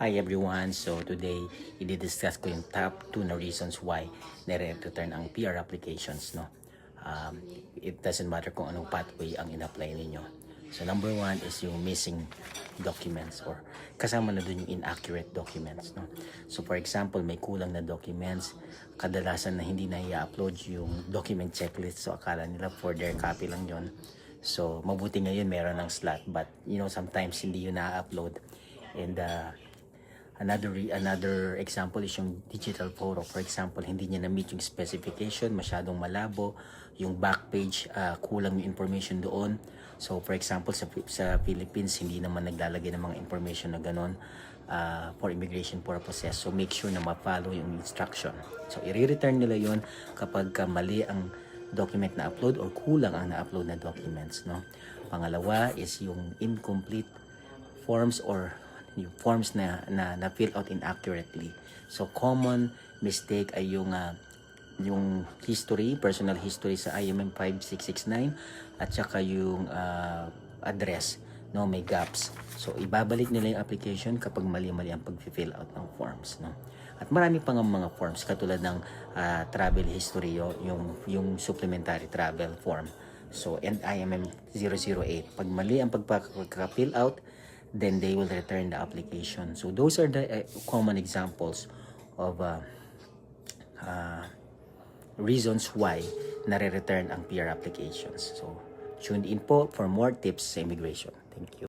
Hi everyone! So today, i-discuss ko yung top 2 na reasons why nire-return ang PR applications. No? It doesn't matter kung anong pathway ang in-apply ninyo. So number 1 is yung missing documents or kasama na dun yung inaccurate documents. No? So for example, may kulang na documents, kadalasan na hindi na i-upload yung document checklist. So akala nila for their copy lang yon. So mabuti ngayon meron ng slot, but sometimes hindi yun na-upload. And another example is yung digital photo. For example, hindi niya na-meet yung specification, masyadong malabo, yung back page, kulang yung information doon. So for example, sa Philippines, hindi naman naglalagay ng mga information na ganon for immigration purposes. So make sure na ma-follow yung instruction. So i-return nila yon kapag mali ang document na upload or kulang ang na-upload na documents. No? Pangalawa is yung incomplete forms or yung forms na fill out inaccurately. So common mistake ay yung history, personal history sa IMM 5669 at saka yung address, no, may gaps. So ibabalik nila yung application kapag mali-mali ang pag-fill out ng forms, no. At marami pang mga forms katulad ng travel history, yung supplementary travel form. So and IMM 008, pag mali ang pagka-fill out, then they will return the application. So those are the common examples of reasons why nare-return ang PR applications. So tune in po for more tips sa immigration. Thank you.